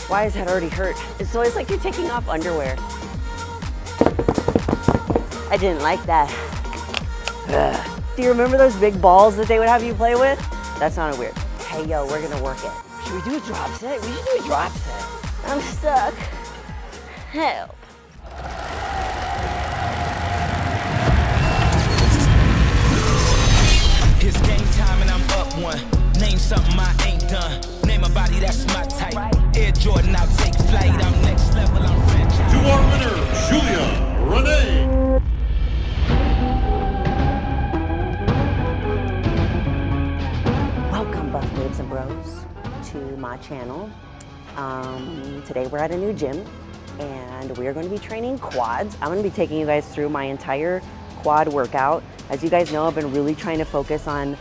Why is that already hurt? It's always like you're taking off underwear. I didn't like that. Ugh. Do you remember those big balls that they would have you play with? That sounded weird. Hey, yo, we're gonna work it. Should we do a drop set? We should do a drop set. I'm stuck. Help. It's game time and I'm up one. Name something I ain't done. Name a body that's my type. Air Jordan, I'll take flight. I'm next level, I'm franchise. To our winner, Julia Rene. Welcome, buff babes and bros, to my channel. Today we're at a new gym and we're going to be training quads. I'm going to be taking you guys through my entire quad workout. As you guys know, I've been really trying to focus on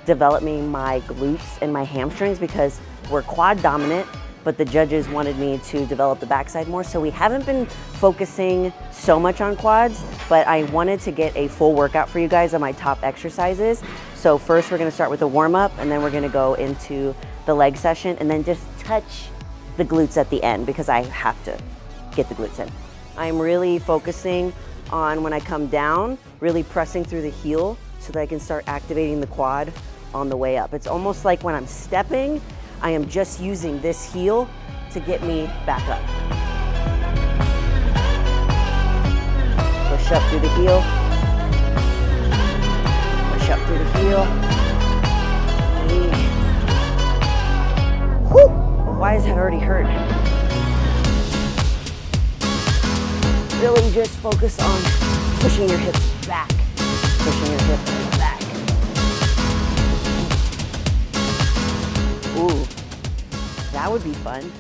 developing my glutes and my hamstrings because we're quad dominant, but the judges wanted me to develop the backside more. So we haven't been focusing so much on quads, but I wanted to get a full workout for you guys on my top exercises. So first we're gonna start with a warm up and then we're gonna go into the leg session and then just touch the glutes at the end because I have to get the glutes in. I'm really focusing on when I come down, really pressing through the heel so that I can start activating the quad on the way up. It's almost like when I'm stepping, I am just using this heel to get me back up. Push up through the heel. Push up through the heel. Whew! Why is that already hurt? Really just focus on pushing your hips back. Pushing your hips back. Ooh, that would be fun.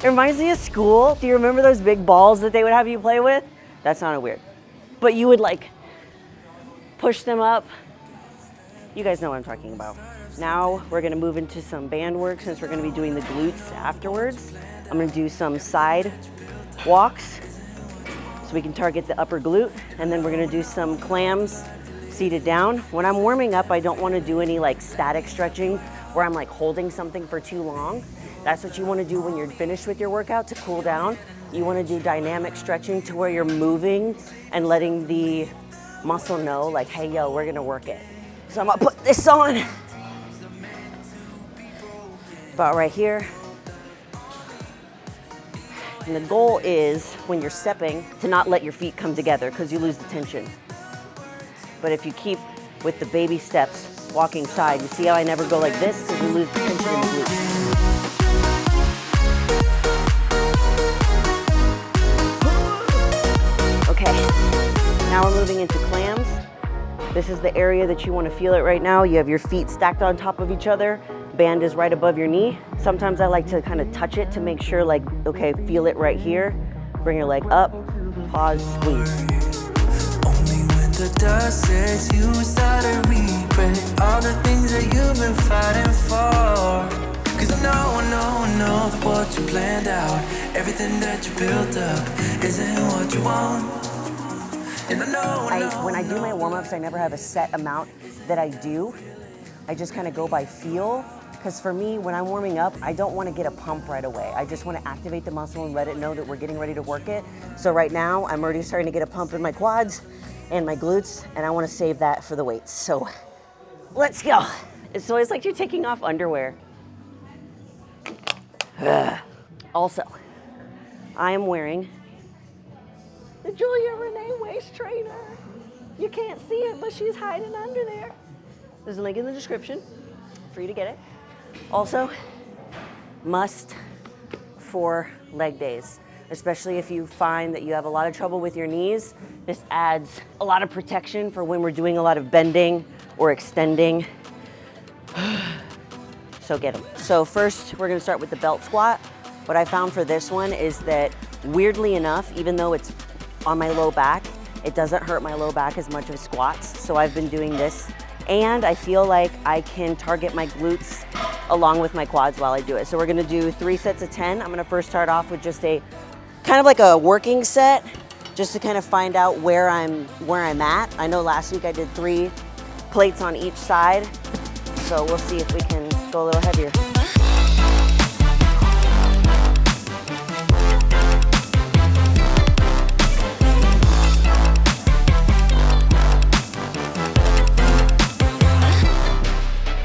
It reminds me of school. Do you remember those big balls that they would have you play with? That sounded weird. But you would like push them up. You guys know what I'm talking about. Now we're gonna move into some band work since we're gonna be doing the glutes afterwards. I'm gonna do some side walks so we can target the upper glute, and then we're gonna do some clams seated down. When I'm warming up, I don't wanna do any like static stretching where I'm like holding something for too long. That's what you wanna do when you're finished with your workout to cool down. You wanna do dynamic stretching to where you're moving and letting the muscle know like, hey, yo, we're gonna work it. So I'm gonna put this on. About right here. And the goal is, when you're stepping, to not let your feet come together because you lose the tension. But if you keep with the baby steps, walking side, you see how I never go like this because you lose the tension in the glutes. Okay, now we're moving into clams. This is the area that you want to feel it right now. You have your feet stacked on top of each other. Band is right above your knee. Sometimes I like to kind of touch it to make sure like, okay, feel it right here. Bring your leg up, pause, squeeze. Only when the dust says you start to regret all the things that you've been fighting for. Cause I know that what you planned out, everything that you built up isn't what you want. And When I do my warm-ups, I never have a set amount that I do. I just kind of go by feel. Because for me, when I'm warming up, I don't want to get a pump right away. I just want to activate the muscle and let it know that we're getting ready to work it. So right now, I'm already starting to get a pump in my quads and my glutes, and I want to save that for the weights. So let's go. It's always like you're taking off underwear. Also, I am wearing the Julia Rene waist trainer. You can't see it, but she's hiding under there. There's a link in the description for you to get it. Also, must for leg days, especially if you find that you have a lot of trouble with your knees. This adds a lot of protection for when we're doing a lot of bending or extending. So get them. So first, we're gonna start with the belt squat. What I found for this one is that, weirdly enough, even though it's on my low back, it doesn't hurt my low back as much as squats. So I've been doing this, and I feel like I can target my glutes along with my quads while I do it. So we're gonna do 3 sets of 10. I'm gonna first start off with just a kind of like a working set, just to kind of find out where I'm at. I know last week I did 3 plates on each side, so we'll see if we can go a little heavier.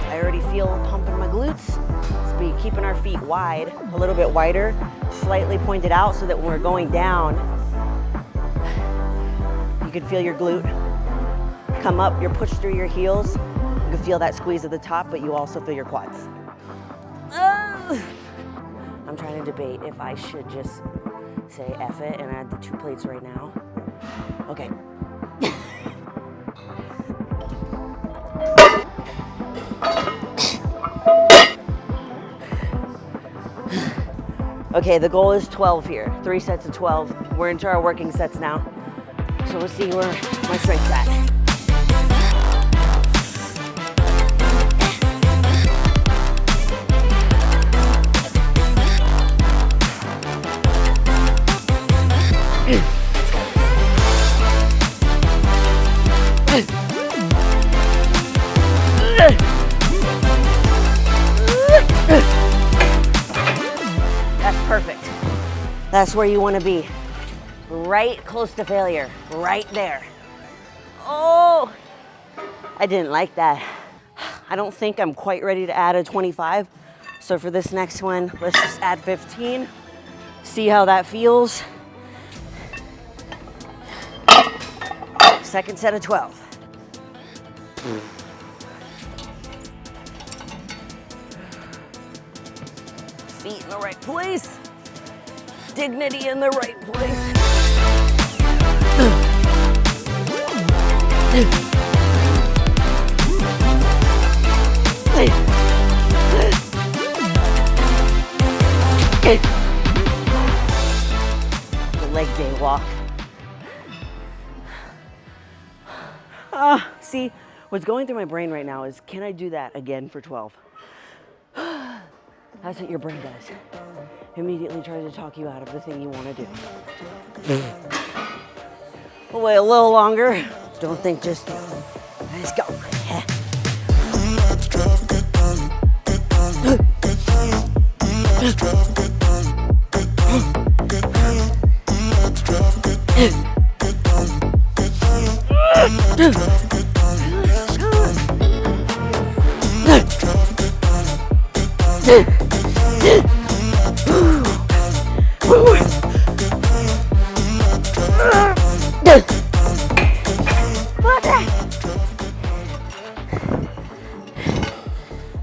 I already feel a pump in my glutes. So be keeping our feet wide, a little bit wider, slightly pointed out so that when we're going down, you can feel your glute come up, you're pushed through your heels. You can feel that squeeze at the top, but you also feel your quads. I'm trying to debate if I should just say F it and add the 2 plates right now. Okay. Okay, the goal is 12 here. 3 sets of 12. We're into our working sets now. So we'll see where my strength's at. That's perfect. That's where you want to be. Right close to failure. Right there. Oh, I didn't like that. I don't think I'm quite ready to add a 25. So for this next one, let's just add 15. See how that feels. Second set of 12. Feet in the right place. Dignity in the right place. The leg day walk. See, what's going through my brain right now is, can I do that again for 12? That's what your brain does. Immediately tries to talk you out of the thing you want to do. We'll wait a little longer. Don't think just, let's go.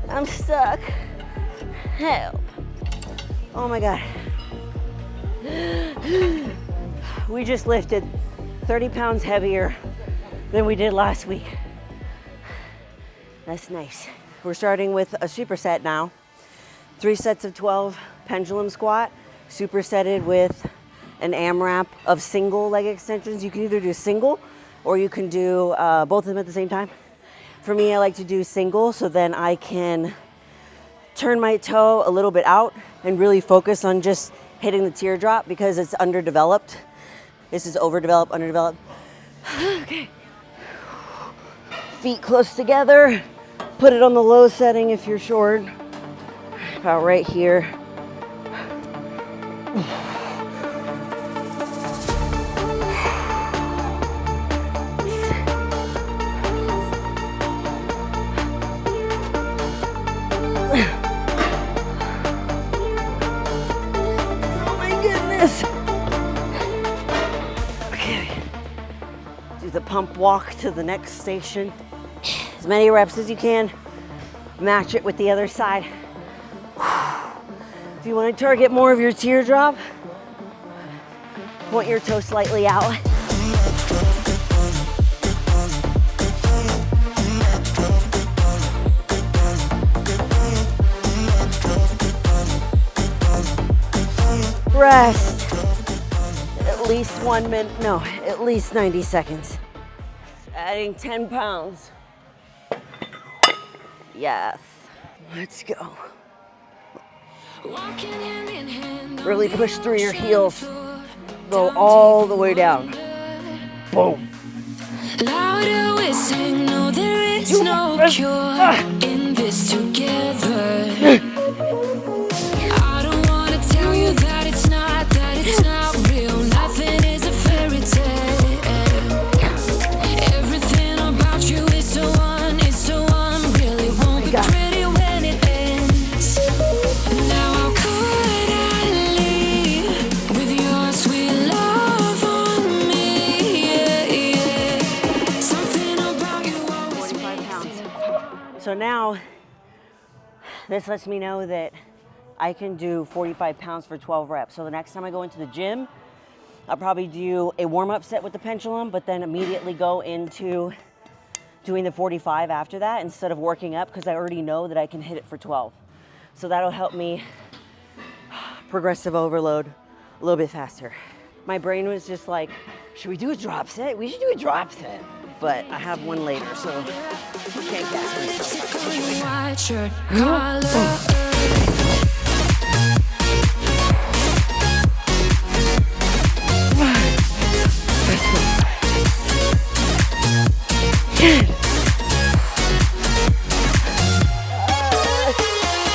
I'm stuck. Help. Oh my God. We just lifted 30 pounds heavier than we did last week. That's nice. We're starting with a superset now. 3 sets of 12 pendulum squat, supersetted with an AMRAP of single leg extensions. You can either do single or you can do both of them at the same time. For me, I like to do single so then I can turn my toe a little bit out and really focus on just hitting the teardrop because it's underdeveloped. This is overdeveloped, underdeveloped. Okay. Feet close together. Put it on the low setting if you're short. About right here. Oh my goodness. Okay. Do the pump walk to the next station. As many reps as you can. Match it with the other side. If you want to target more of your teardrop, point your toe slightly out. Rest. At least 1 minute, no, at least 90 seconds. Adding 10 pounds. Yes. Let's go. Really push through your heels. Go all the way down. Boom. Louder we sing, no, there is no cure in this together. this lets me know that I can do 45 pounds for 12 reps. So the next time I go into the gym, I'll probably do a warm-up set with the pendulum, but then immediately go into doing the 45 after that instead of working up, because I already know that I can hit it for 12. So that'll help me progressive overload a little bit faster. My brain was just like, should we do a drop set? We should do a drop set. But I have one later, so I can't gas myself. White shirt, collar.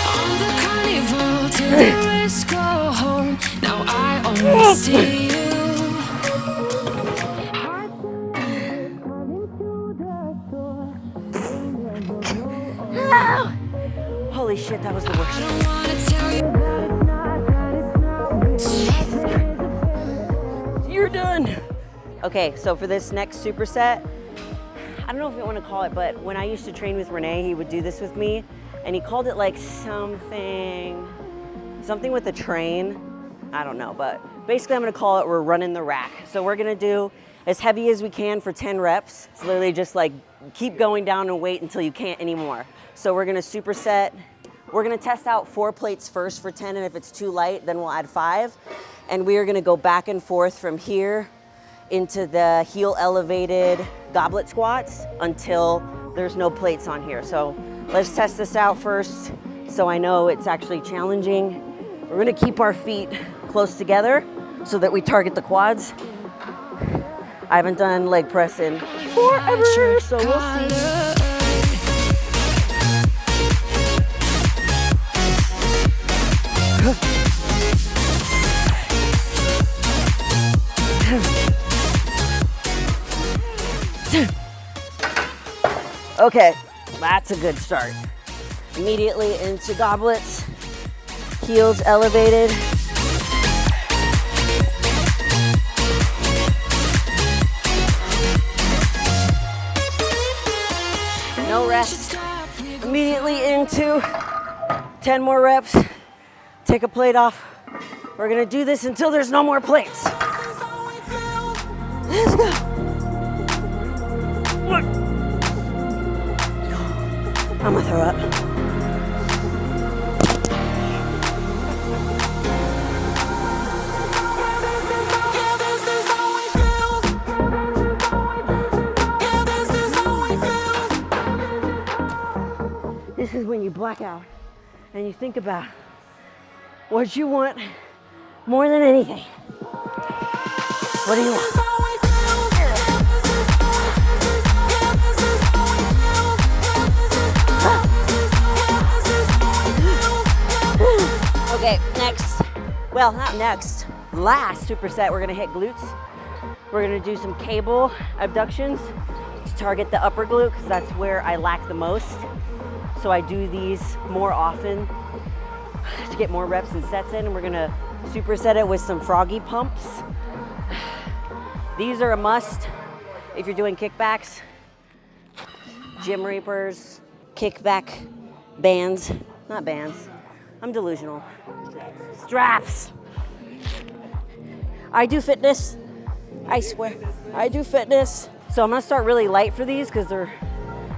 On the carnival till the race go home. Now I only see you. Holy shit, that was the worst. I wanna tell you. You're done. Okay, so for this next superset, I don't know if you want to call it, but when I used to train with Rene, he would do this with me, and he called it like something with a train. I don't know, but basically I'm gonna call it we're running the rack. So we're gonna do as heavy as we can for 10 reps. It's literally just like keep going down and wait until you can't anymore. So we're gonna superset. We're gonna test out 4 plates first for 10, and if it's too light, then we'll add 5. And we are gonna go back and forth from here into the heel elevated goblet squats until there's no plates on here. So let's test this out first so I know it's actually challenging. We're gonna keep our feet close together so that we target the quads. I haven't done leg press in forever, so we'll see. Okay, that's a good start. Immediately into goblets, heels elevated. No rest. Immediately into 10 more reps. Take a plate off. We're gonna do this until there's no more plates. Let's go. I'm gonna throw up. This is when you black out and you think about what you want more than anything. What do you want? Okay, next, well, not next, last superset, we're gonna hit glutes. We're gonna do some cable abductions to target the upper glute, because that's where I lack the most. So I do these more often to get more reps and sets in, and we're gonna superset it with some froggy pumps. These are a must if you're doing kickbacks, gym reapers, kickback bands, not bands, I'm delusional. Straps. I do fitness, I swear, I do fitness. So I'm gonna start really light for these because they're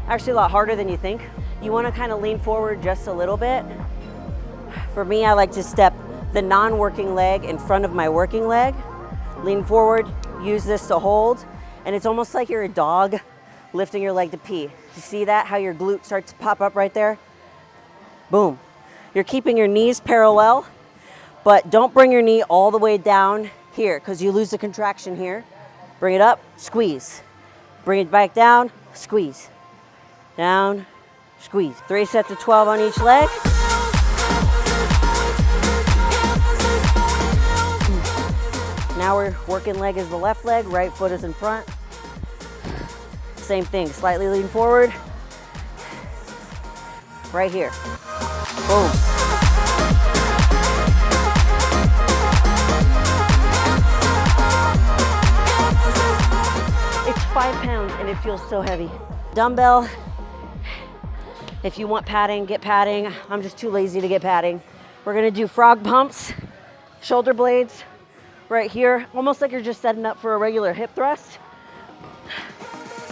actually a lot harder than you think. You wanna kind of lean forward just a little bit. For me, I like to step the non-working leg in front of my working leg. Lean forward, use this to hold, and it's almost like you're a dog lifting your leg to pee. You see that, how your glute starts to pop up right there? Boom. You're keeping your knees parallel, but don't bring your knee all the way down here because you lose the contraction here. Bring it up, squeeze. Bring it back down, squeeze. Down, squeeze. 3 sets of 12 on each leg. Now we're working leg is the left leg, right foot is in front. Same thing, slightly lean forward. Right here. Boom. It's 5 pounds and it feels so heavy. Dumbbell If you want padding, get padding. I'm just too lazy to get padding. We're gonna do frog pumps, shoulder blades, right here, almost like you're just setting up for a regular hip thrust.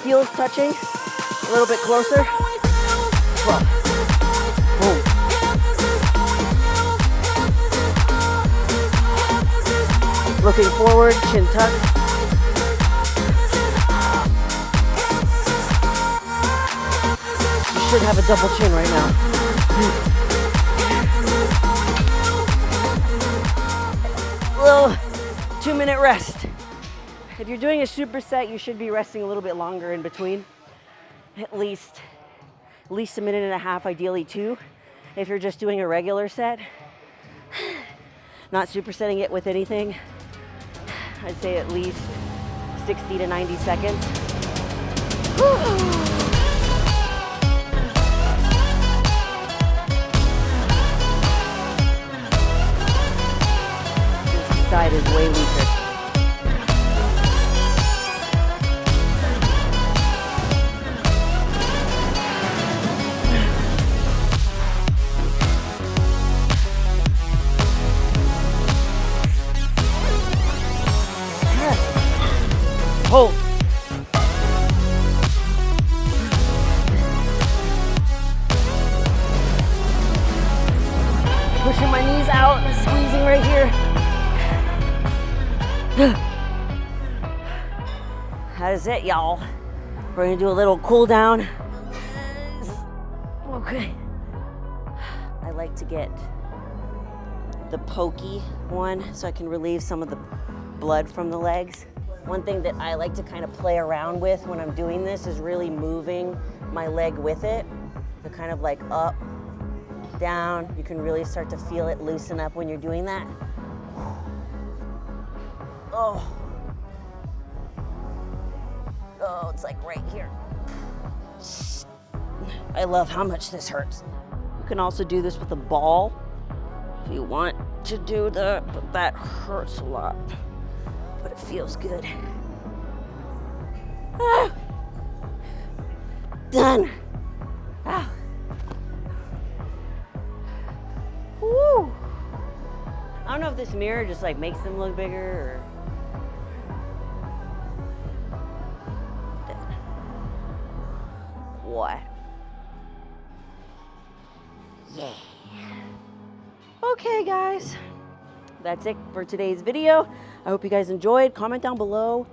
Heels touching, a little bit closer. Whoa. Boom. Looking forward, chin tuck. You should have a double chin right now. Little 2-minute rest. If you're doing a superset, you should be resting a little bit longer in between. At least a minute and a half, ideally 2. If you're just doing a regular set, not supersetting it with anything, I'd say at least 60 to 90 seconds. This side is way weaker. Hold. Pushing my knees out and squeezing right here. That is it, y'all. We're gonna do a little cool down. Okay. I like to get the pokey one so I can relieve some of the blood from the legs. One thing that I like to kind of play around with when I'm doing this is really moving my leg with it. So kind of like up, down. You can really start to feel it loosen up when you're doing that. Oh. Oh, it's like right here. I love how much this hurts. You can also do this with a ball if you want to do that, but that hurts a lot. But it feels good. Ah. Done. Ah. Woo. I don't know if this mirror just like makes them look bigger or. What? Yeah. Okay, guys. That's it for today's video. I hope you guys enjoyed. Comment down below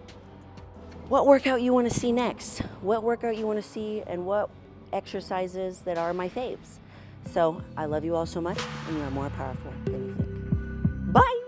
what workout you want to see next, what workout you want to see, and what exercises that are my faves. So I love you all so much, and you are more powerful than you think. Bye.